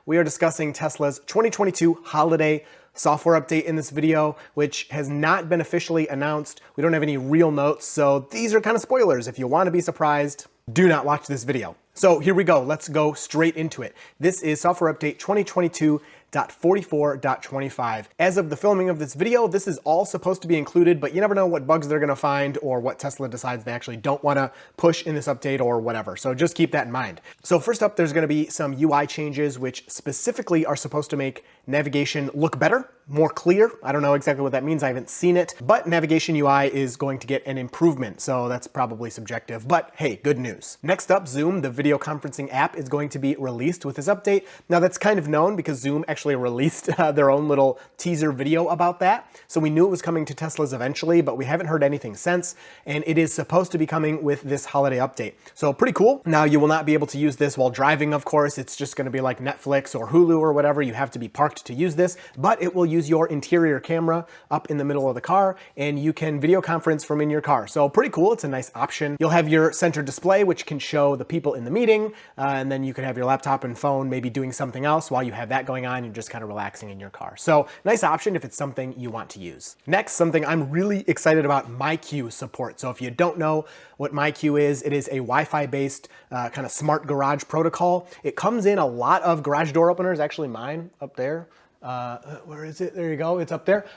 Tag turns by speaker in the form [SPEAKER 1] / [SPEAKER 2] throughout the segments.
[SPEAKER 1] We are discussing Tesla's 2022 holiday software update in this video, which has not been officially announced. We don't have any real notes, so these are kind of spoilers. If you want to be surprised, do not watch this video. So here we go. Let's go straight into it. This is software update 2022.44.25. As of the filming of this video, this is all supposed to be included, but you never know what bugs they're going to find or what Tesla decides they actually don't want to push in this update or whatever. So just keep that in mind. So first up, there's going to be some UI changes, which specifically are supposed to make navigation look better, more clear. I don't know exactly what that means. I haven't seen it, but navigation UI is going to get an improvement. So that's probably subjective, but hey, good news. Next up, Zoom, the video conferencing app, is going to be released with this update. Now that's kind of known because Zoom actually released their own little teaser video about that. So we knew it was coming to Tesla's eventually, but we haven't heard anything since. And it is supposed to be coming with this holiday update. So pretty cool. Now you will not be able to use this while driving, of course. It's just going to be like Netflix or Hulu or whatever. You have to be parked to use this, but it will use your interior camera up in the middle of the car, and you can video conference from in your car. So pretty cool. It's a nice option. You'll have your center display, which can show the people in the meeting, and then you could have your laptop and phone maybe doing something else while you have that going on. You're just kind of relaxing in your car. So nice option if it's something you want to use. Next, something I'm really excited about, MyQ support. So if you don't know what MyQ is, it is a Wi-Fi based kind of smart garage protocol. It comes in a lot of garage door openers, actually mine up there. Where is it? There you go. It's up there.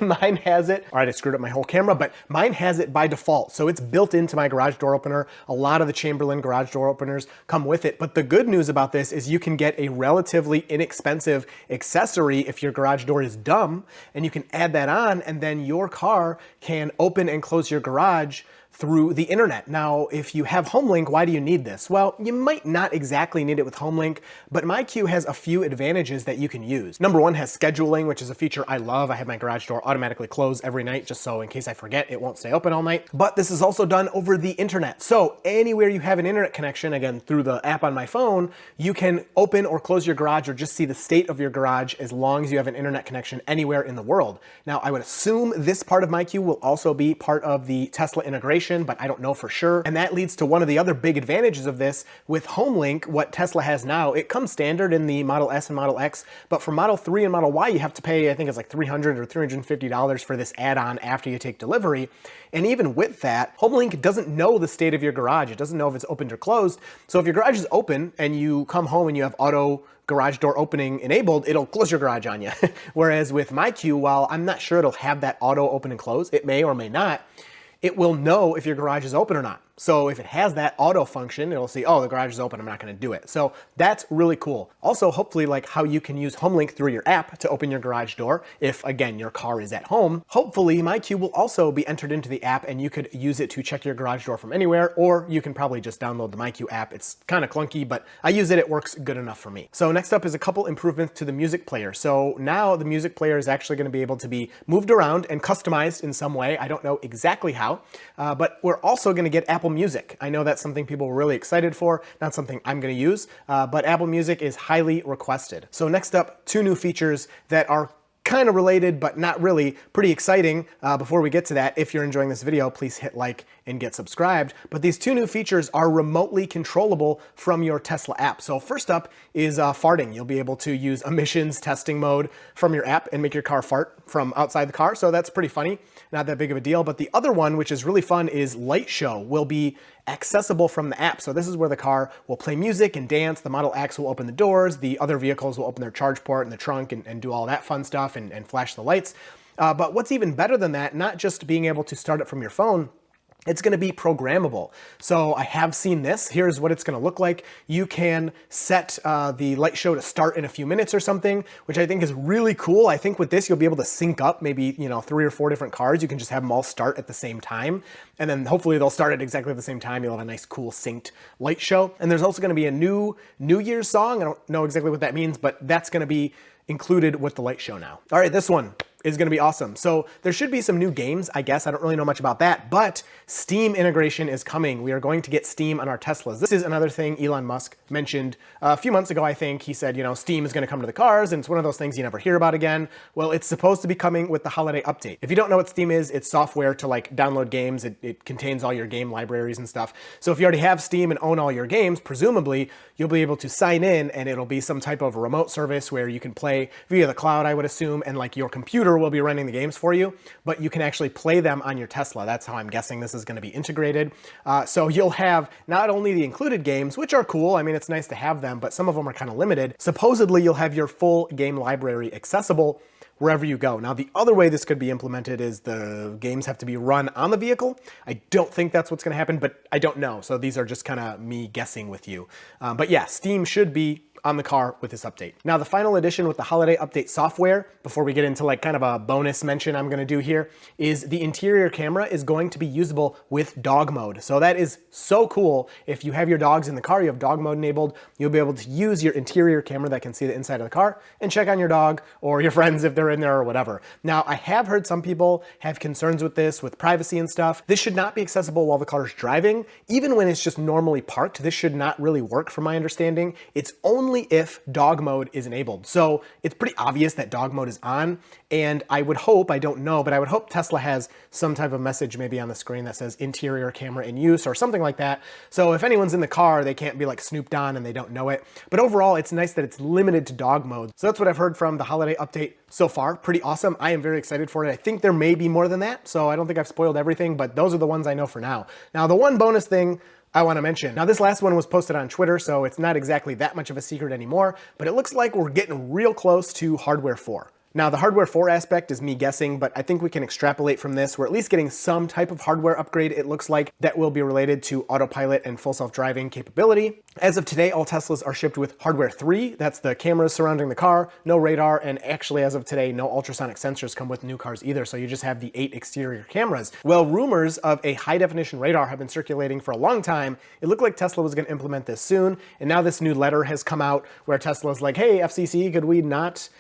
[SPEAKER 1] Mine has it. All right, I screwed up my whole camera, but mine has it by default. So it's built into my garage door opener. A lot of the Chamberlain garage door openers come with it. But the good news about this is you can get a relatively inexpensive accessory if your garage door is dumb, and you can add that on, and then your car can open and close your garage through the internet. Now, if you have HomeLink, why do you need this? Well, you might not exactly need it with HomeLink, but MyQ has a few advantages that you can use. Number one has scheduling, which is a feature I love. I have my garage door automatically close every night, just so in case I forget, it won't stay open all night. But this is also done over the internet. So anywhere you have an internet connection, again, through the app on my phone, you can open or close your garage or just see the state of your garage as long as you have an internet connection anywhere in the world. Now, I would assume this part of MyQ will also be part of the Tesla integration, but I don't know for sure. And that leads to one of the other big advantages of this. With HomeLink, what Tesla has now, it comes standard in the Model S and Model X, but for Model 3 and Model Y, you have to pay, I think it's like $300 or $350 for this add-on after you take delivery. And even with that, HomeLink doesn't know the state of your garage. It doesn't know if it's opened or closed. So if your garage is open and you come home and you have auto garage door opening enabled, it'll close your garage on you. Whereas with MyQ, while I'm not sure it'll have that auto open and close, it may or may not, it will know if your garage is open or not. So if it has that auto function, it'll see, oh, the garage is open, I'm not gonna do it. So that's really cool. Also, hopefully, like how you can use HomeLink through your app to open your garage door if, again, your car is at home. Hopefully, MyQ will also be entered into the app and you could use it to check your garage door from anywhere, or you can probably just download the MyQ app. It's kind of clunky, but I use it, it works good enough for me. So next up is a couple improvements to the music player. So now the music player is actually gonna be able to be moved around and customized in some way. I don't know exactly how, but we're also gonna get Apple Music. I know that's something people were really excited for, not something I'm going to use, but Apple Music is highly requested. So next up, two new features that are kind of related, but not really. Pretty exciting. Before we get to that, if you're enjoying this video, please hit like and get subscribed. But these two new features are remotely controllable from your Tesla app. So first up is farting. You'll be able to use emissions testing mode from your app and make your car fart from outside the car. So that's pretty funny. Not that big of a deal. But the other one, which is really fun, is light show will be accessible from the app. So this is where the car will play music and dance. The Model X will open the doors. The other vehicles will open their charge port in the trunk and do all that fun stuff and flash the lights. But what's even better than that, not just being able to start it from your phone, it's going to be programmable. So I have seen this. Here's what it's going to look like. You can set the light show to start in a few minutes or something, which I think is really cool. I think with this, you'll be able to sync up maybe, 3 or 4 different cars. You can just have them all start at the same time. And then hopefully they'll start at exactly the same time. You'll have a nice, cool synced light show. And there's also going to be a new New Year's song. I don't know exactly what that means, but that's going to be included with the light show now. All right, this one. is going to be awesome. So there should be some new games, I guess. I don't really know much about that, but Steam integration is coming. We are going to get Steam on our Teslas. This is another thing Elon Musk mentioned a few months ago, I think. He said, you know, Steam is going to come to the cars, and it's one of those things you never hear about again. Well, it's supposed to be coming with the holiday update. If you don't know what Steam is, it's software to like download games. It contains all your game libraries and stuff. So if you already have Steam and own all your games, presumably you'll be able to sign in, and it'll be some type of remote service where you can play via the cloud, I would assume, and like your computer will be running the games for you, but you can actually play them on your Tesla. That's how I'm guessing this is going to be integrated. So you'll have not only the included games, which are cool, I mean, it's nice to have them, but some of them are kind of limited. Supposedly you'll have your full game library accessible wherever you go. Now, the other way this could be implemented is the games have to be run on the vehicle. I don't think that's what's going to happen, but I don't know. So these are just kind of me guessing with you. But yeah, Steam should be on the car with this update. Now, the final addition with the holiday update software, before we get into like kind of a bonus mention I'm gonna do here, is the interior camera is going to be usable with dog mode. So that is so cool. If you have your dogs in the car, you have dog mode enabled, you'll be able to use your interior camera that can see the inside of the car and check on your dog or your friends if they're in there or whatever. Now, I have heard some people have concerns with this, with privacy and stuff. This should not be accessible while the car is driving. Even when it's just normally parked, this should not really work from my understanding. It's only if dog mode is enabled. So it's pretty obvious that dog mode is on, and I would hope, I don't know, but I would hope Tesla has some type of message maybe on the screen that says interior camera in use or something like that. So if anyone's in the car, they can't be like snooped on and they don't know it. But overall, it's nice that it's limited to dog mode. So that's what I've heard from the holiday update so far. Pretty awesome. I am very excited for it. I think there may be more than that, so I don't think I've spoiled everything, but those are the ones I know for now. Now, the one bonus thing I want to mention. Now, this last one was posted on Twitter, so it's not exactly that much of a secret anymore, but it looks like we're getting real close to Hardware 4. Now, the Hardware 4 aspect is me guessing, but I think we can extrapolate from this. We're at least getting some type of hardware upgrade, it looks like, that will be related to autopilot and full self-driving capability. As of today, all Teslas are shipped with Hardware 3. That's the cameras surrounding the car, no radar, and actually, as of today, no ultrasonic sensors come with new cars either, so you just have the 8 exterior cameras. Well, rumors of a high-definition radar have been circulating for a long time. It looked like Tesla was going to implement this soon, and now this new letter has come out where Tesla's like, hey, FCC, could we not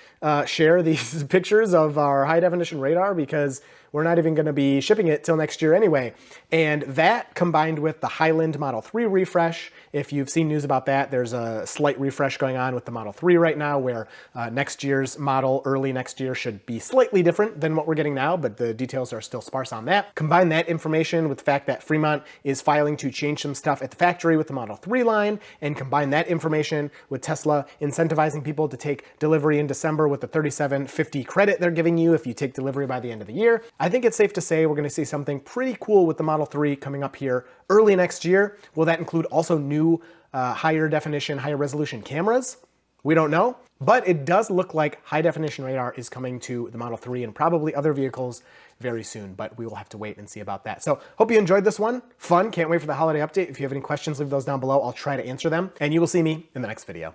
[SPEAKER 1] share these pictures of our high definition radar because we're not even going to be shipping it till next year anyway. And that combined with the Highland Model 3 refresh, if you've seen news about that, there's a slight refresh going on with the Model 3 right now where next year's model, early next year, should be slightly different than what we're getting now, but the details are still sparse on that. Combine that information with the fact that Fremont is filing to change some stuff at the factory with the Model 3 line, and combine that information with Tesla incentivizing people to take delivery in December with the $37.50 credit they're giving you if you take delivery by the end of the year. I think it's safe to say we're going to see something pretty cool with the Model 3 coming up here early next year. Will that include also new higher definition, higher resolution cameras? We don't know, but it does look like high definition radar is coming to the Model 3 and probably other vehicles very soon, but we will have to wait and see about that. So hope you enjoyed this one. Fun. Can't wait for the holiday update. If you have any questions, leave those down below. I'll try to answer them, and you will see me in the next video.